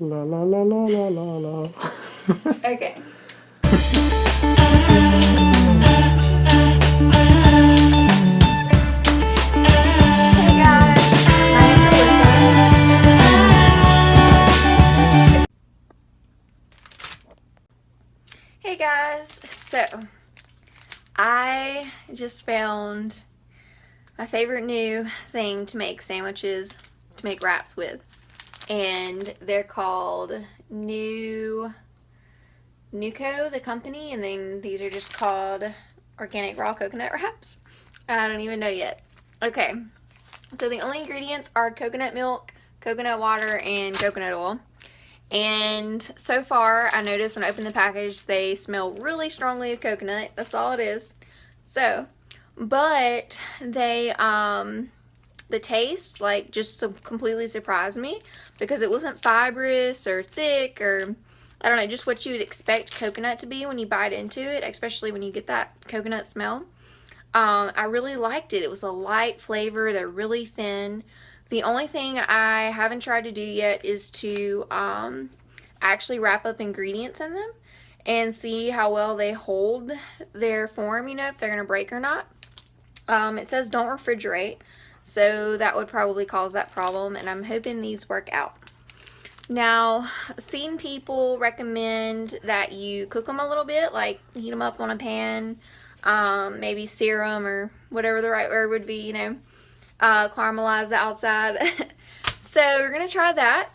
La la la la la la la. Okay. Hey guys, my name's Alyssa. Hey guys, so I just found my favorite new thing to make sandwiches, to make wraps with, and they're called Nuco, the company, and then these are just called organic raw coconut wraps. I don't even know yet. Okay, so the only ingredients are coconut milk, coconut water, and coconut oil. And so far, I noticed when I opened the package, they smell really strongly of coconut. That's all it is. So, but the taste, like, just completely surprised me because it wasn't fibrous or thick or, I don't know, just what you would expect coconut to be when you bite into it, especially when you get that coconut smell. I really liked it. It was a light flavor. They're really thin. The only thing I haven't tried to do yet is to actually wrap up ingredients in them and see how well they hold their form, you know, if they're going to break or not. It says don't refrigerate, so that would probably cause that problem, and I'm hoping these work out. Now, seen people recommend that you cook them a little bit, like heat them up on a pan, maybe sear them or whatever the right word would be, you know, caramelize the outside. So we're going to try that.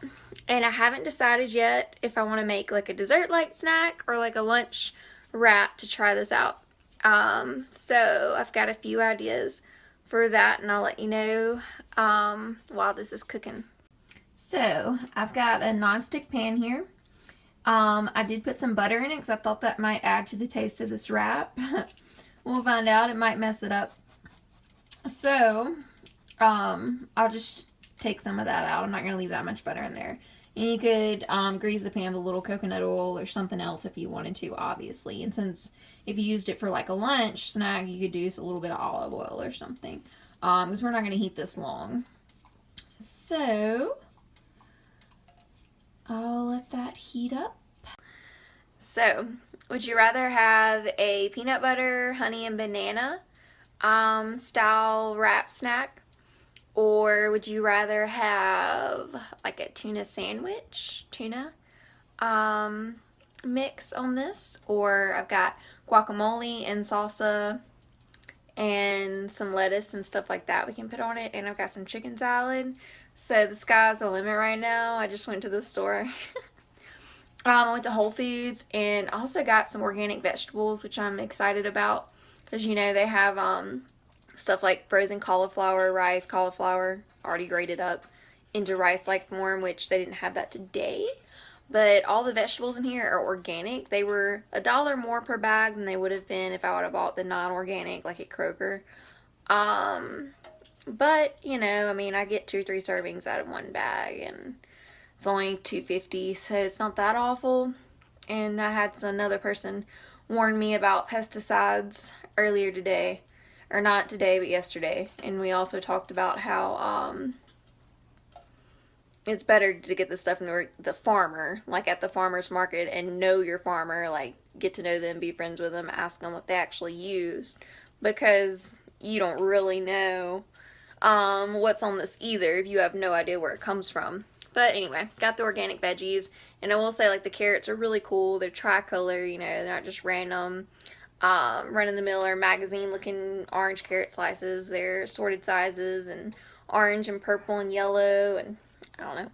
And I haven't decided yet if I want to make like a dessert-like snack or like a lunch wrap to try this out. So I've got a few ideas for that, and I'll let you know while this is cooking. So I've got a nonstick pan here. I did put some butter in it because I thought that might add to the taste of this wrap. We'll find out. It might mess it up. So I'll just take some of that out. I'm not going to leave that much butter in there. And you could grease the pan with a little coconut oil or something else if you wanted to, obviously. And since if you used it for like a lunch snack, you could use a little bit of olive oil or something. Because we're not going to heat this long. So I'll let that heat up. So, would you rather have a peanut butter, honey, and banana style wrap snack? Or would you rather have like a tuna sandwich, mix on this? Or I've got guacamole and salsa and some lettuce and stuff like that we can put on it. And I've got some chicken salad. So the sky's the limit right now. I just went to the store. I went to Whole Foods and also got some organic vegetables, which I'm excited about because, you know, they have stuff like frozen cauliflower, rice, cauliflower, already grated up into rice-like form, which they didn't have that today. But all the vegetables in here are organic. They were $1 more per bag than they would have been if I would have bought the non-organic, like at Kroger. But, you know, I mean, I get 2 or 3 servings out of one bag, and it's only $2.50, so it's not that awful. And I had another person warn me about pesticides earlier today, or not today, but yesterday. And we also talked about how it's better to get the stuff from the farmer, like at the farmer's market, and know your farmer, like get to know them, be friends with them, ask them what they actually use, because you don't really know what's on this either if you have no idea where it comes from. But anyway, got the organic veggies, and I will say, like, the carrots are really cool. They're tricolor, you know, they're not just random run-of-the-mill or magazine-looking orange carrot slices. They're sorted sizes, and orange and purple and yellow, and I don't know.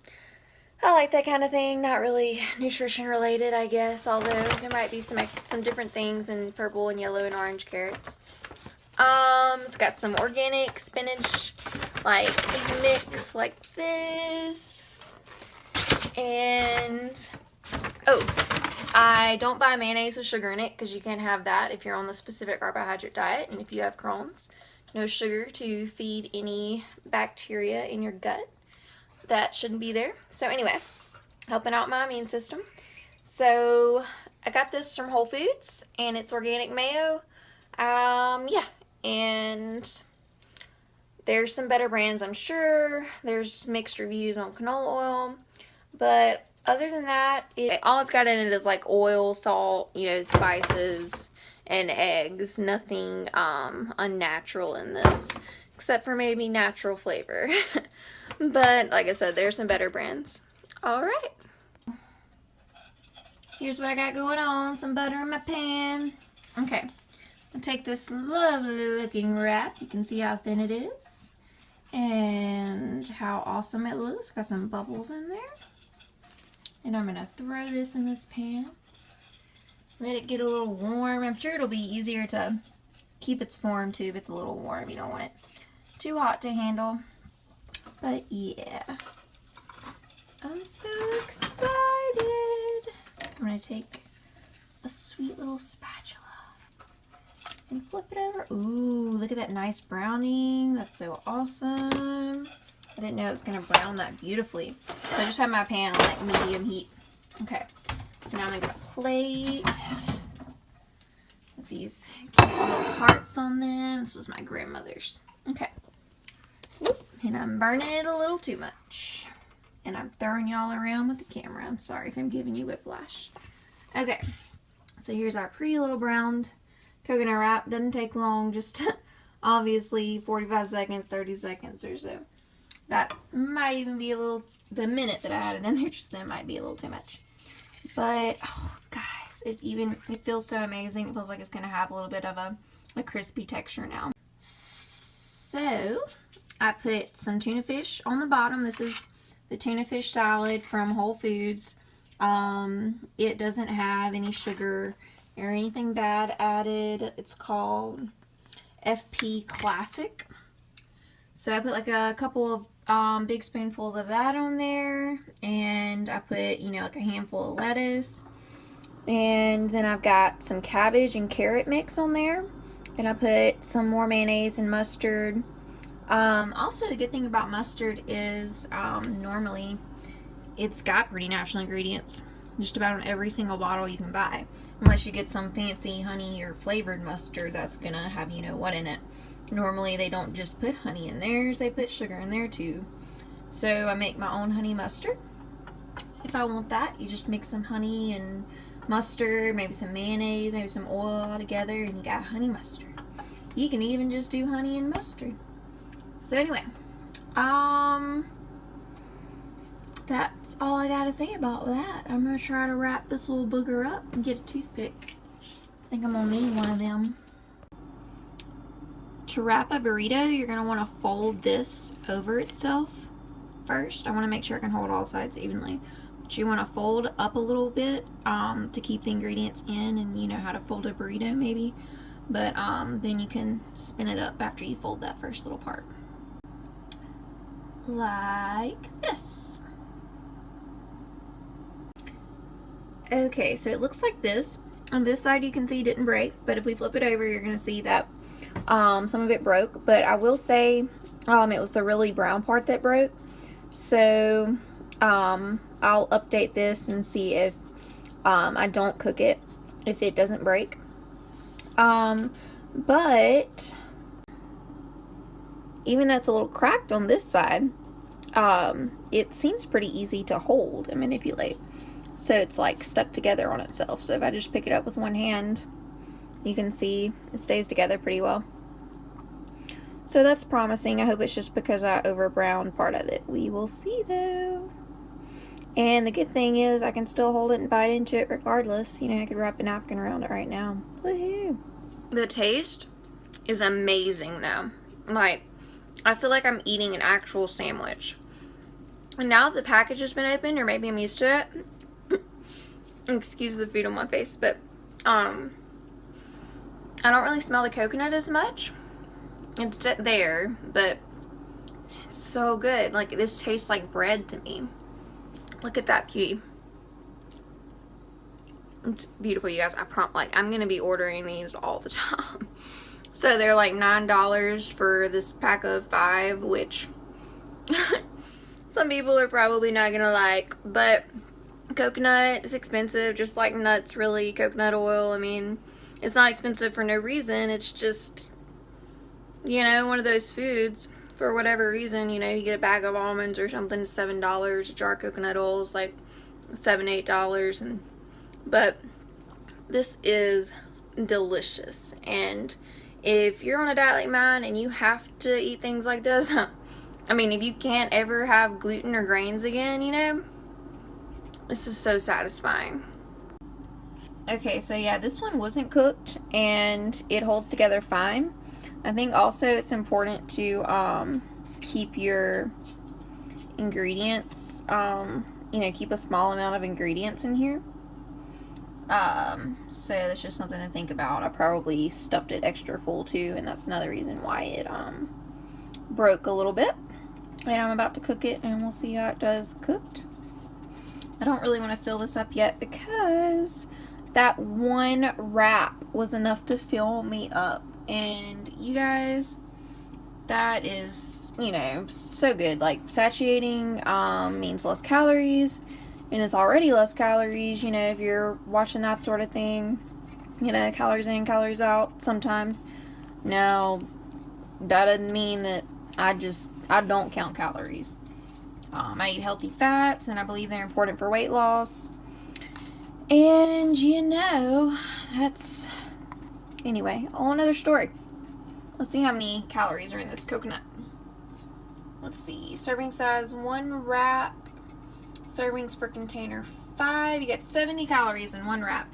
I like that kind of thing. Not really nutrition related, I guess, although there might be some different things in purple and yellow and orange carrots. It's got some organic spinach, like, mix like this. And, oh, I don't buy mayonnaise with sugar in it because you can't have that if you're on the specific carbohydrate diet and if you have Crohn's. No sugar to feed any bacteria in your gut. That shouldn't be there. So anyway, helping out my immune system. So I got this from Whole Foods, and it's organic mayo. Yeah, and there's some better brands, I'm sure. There's mixed reviews on canola oil, but Other than that, all it's got in it is like oil, salt, you know, spices, and eggs. Nothing unnatural in this, except for maybe natural flavor. But like I said, there's some better brands. All right. Here's what I got going on. Some butter in my pan. Okay. I'll take this lovely looking wrap. You can see how thin it is. And how awesome it looks. Got some bubbles in there. And I'm going to throw this in this pan. Let it get a little warm. I'm sure it'll be easier to keep its form too if it's a little warm. You don't want it too hot to handle. But yeah. I'm so excited. I'm going to take a sweet little spatula and flip it over. Ooh, look at that nice browning. That's so awesome. I didn't know it was going to brown that beautifully. So I just have my pan on like medium heat. Okay, so now I'm going to get a plate with these cute little hearts on them. This was my grandmother's. Okay. Whoop. And I'm burning it a little too much. And I'm throwing y'all around with the camera. I'm sorry if I'm giving you whiplash. Okay, so here's our pretty little browned coconut wrap. Doesn't take long, just obviously 45 seconds, 30 seconds or so. That might even be a little, the minute that I had it in there just then might be a little too much. But, oh guys, it feels so amazing. It feels like it's going to have a little bit of a crispy texture now. So, I put some tuna fish on the bottom. This is the tuna fish salad from Whole Foods. It doesn't have any sugar or anything bad added. It's called FP Classic. So I put like a couple of big spoonfuls of that on there, and I put, you know, like a handful of lettuce, and then I've got some cabbage and carrot mix on there, and I put some more mayonnaise and mustard. Also, the good thing about mustard is normally it's got pretty natural ingredients just about in every single bottle you can buy, unless you get some fancy honey or flavored mustard that's gonna have you know what in it. Normally they don't just put honey in theirs, they put sugar in there too. So I make my own honey mustard. If I want that, you just mix some honey and mustard, maybe some mayonnaise, maybe some oil all together, and you got honey mustard. You can even just do honey and mustard. So anyway, that's all I gotta say about that. I'm gonna try to wrap this little booger up and get a toothpick. I think I'm gonna need one of them. To wrap a burrito, you're going to want to fold this over itself first. I want to make sure I can hold all sides evenly. But you want to fold up a little bit to keep the ingredients in, and you know how to fold a burrito maybe. But then you can spin it up after you fold that first little part. Like this. Okay, so it looks like this. On this side you can see it didn't break, but if we flip it over, you're going to see that some of it broke, but I will say it was the really brown part that broke. So I'll update this and see if I don't cook it, if it doesn't break. But even though it's a little cracked on this side, it seems pretty easy to hold and manipulate. So it's like stuck together on itself. So if I just pick it up with one hand, you can see it stays together pretty well. So that's promising. I hope it's just because I over browned part of it. We will see though. And the good thing is I can still hold it and bite into it regardless. You know, I could wrap a napkin around it right now. Woohoo! The taste is amazing though. Like, I feel like I'm eating an actual sandwich. And now that the package has been opened, or maybe I'm used to it. Excuse the food on my face, but I don't really smell the coconut as much. It's there, but it's so good. Like, this tastes like bread to me. Look at that beauty. It's beautiful, you guys. I'm gonna be ordering these all the time. So they're like $9 for this pack of 5, which some people are probably not gonna like, but coconut is expensive, just like nuts really. Coconut oil, I mean, it's not expensive for no reason. It's just, you know, one of those foods for whatever reason. You know, you get a bag of almonds or something, $7. A jar of coconut oil is like $7-8, but this is delicious. And if you're on a diet like mine and you have to eat things like this, I mean, if you can't ever have gluten or grains again, you know, this is so satisfying. Okay, so yeah, this one wasn't cooked and it holds together fine. I think also it's important to keep your ingredients, you know, keep a small amount of ingredients in here. So that's just something to think about. I probably stuffed it extra full too, and that's another reason why it broke a little bit. And I'm about to cook it and we'll see how it does cooked. I don't really want to fill this up yet because that one wrap was enough to fill me up. And you guys, that is, you know, so good. Like, satiating means less calories, and it's already less calories, you know, if you're watching that sort of thing, you know, calories in, calories out sometimes. Now, that doesn't mean that I don't count calories. I eat healthy fats, and I believe they're important for weight loss. And, you know, that's, anyway, a whole nother story. Let's see how many calories are in this coconut. Let's see, serving size 1 wrap, servings per container 5. You get 70 calories in 1 wrap.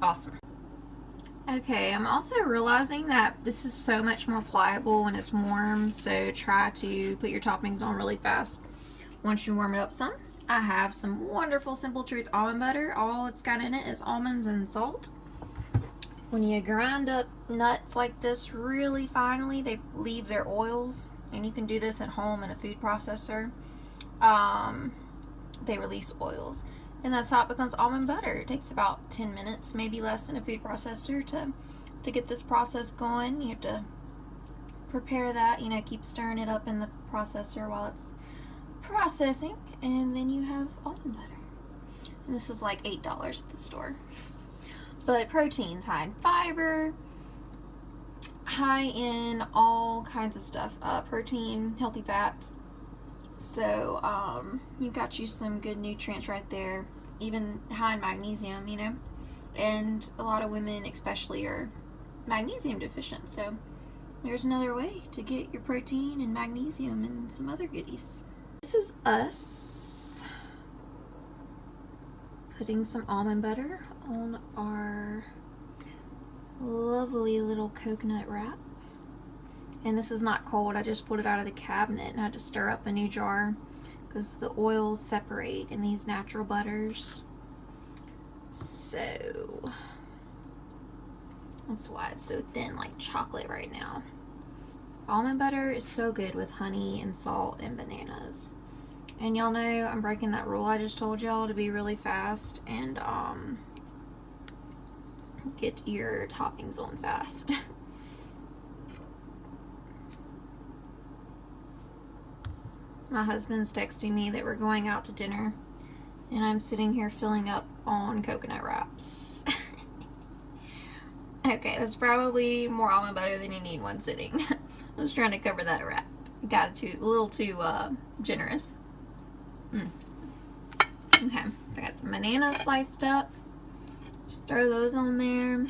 Awesome. Okay, I'm also realizing that this is so much more pliable when it's warm, so try to put your toppings on really fast once you warm it up some. I have some wonderful Simple Truth almond butter. All it's got in it is almonds and salt. When you grind up nuts like this really finely, they leave their oils, and you can do this at home in a food processor. They release oils, and that's how it becomes almond butter. It takes about 10 minutes, maybe less, in a food processor to get this process going. You have to prepare that, you know, keep stirring it up in the processor while it's processing, and then you have almond butter. And this is like $8 at the store. But proteins, high in fiber, high in all kinds of stuff. Protein, healthy fats. So you've got you some good nutrients right there. Even high in magnesium, you know. And a lot of women especially are magnesium deficient. So there's another way to get your protein and magnesium and some other goodies. This is us putting some almond butter on our lovely little coconut wrap. And this is not cold. I just pulled it out of the cabinet and had to stir up a new jar because the oils separate in these natural butters. So that's why it's so thin, like chocolate right now. Almond butter is so good with honey and salt and bananas. And y'all know I'm breaking that rule I just told y'all to be really fast and get your toppings on fast. My husband's texting me that we're going out to dinner, and I'm sitting here filling up on coconut wraps. Okay, that's probably more almond butter than you need one sitting. I was trying to cover that wrap. Got it a little too generous. Okay, I got some bananas sliced up. Just throw those on there.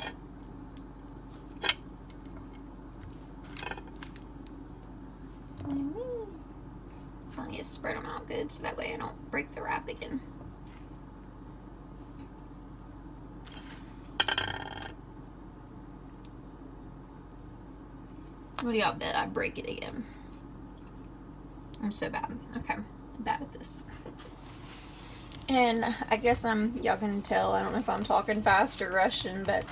I need to spread them out good so that way I don't break the wrap again. What do y'all bet I break it again? I'm so bad. Okay, I'm bad at this. And I guess y'all can tell, I don't know if I'm talking fast or rushing, but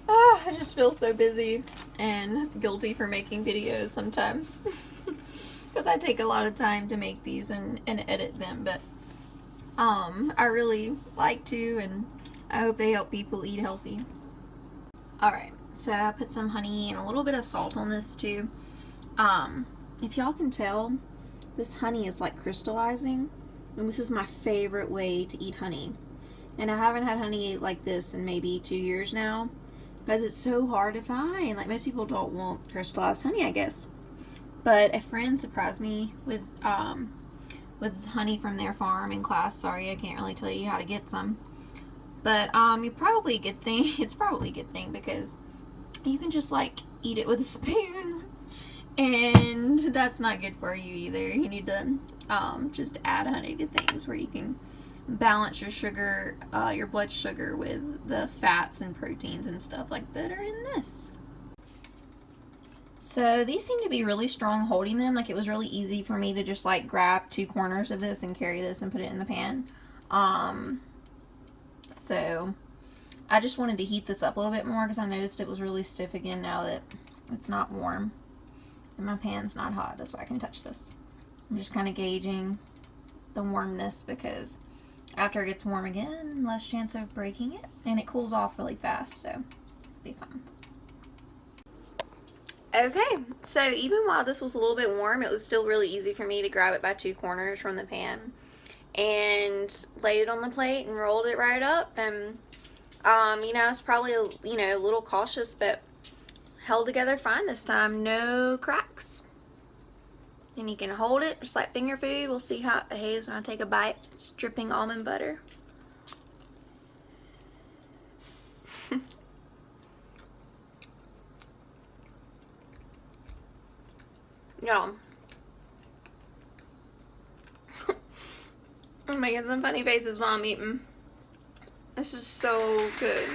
I just feel so busy and guilty for making videos sometimes. Because I take a lot of time to make these and edit them, but I really like to, and I hope they help people eat healthy. Alright, so I put some honey and a little bit of salt on this too. If y'all can tell, this honey is like crystallizing, and this is my favorite way to eat honey. And I haven't had honey like this in maybe 2 years now, because it's so hard to find. Like, most people don't want crystallized honey, I guess. But a friend surprised me with with honey from their farm in class. Sorry, I can't really tell you how to get some. But you probably a good thing. It's probably a good thing because you can just like eat it with a spoon, and that's not good for you either. You need to just add honey to things where you can balance your sugar, your blood sugar with the fats and proteins and stuff like that are in this. So these seem to be really strong holding them. Like it was really easy for me to just like grab 2 corners of this and carry this and put it in the pan. So I just wanted to heat this up a little bit more because I noticed it was really stiff again now that it's not warm. And my pan's not hot. That's why I can touch this. I'm just kind of gauging the warmness because after it gets warm again, less chance of breaking it. And it cools off really fast, so it'll be fun. Okay, so even while this was a little bit warm, it was still really easy for me to grab it by 2 corners from the pan and laid it on the plate and rolled it right up. And you know, it's probably a little cautious, but held together fine this time. No cracks. And you can hold it just like finger food. We'll see how it behaves when I take a bite. It's dripping almond butter. Y'all, I'm making some funny faces while I'm eating. This is so good.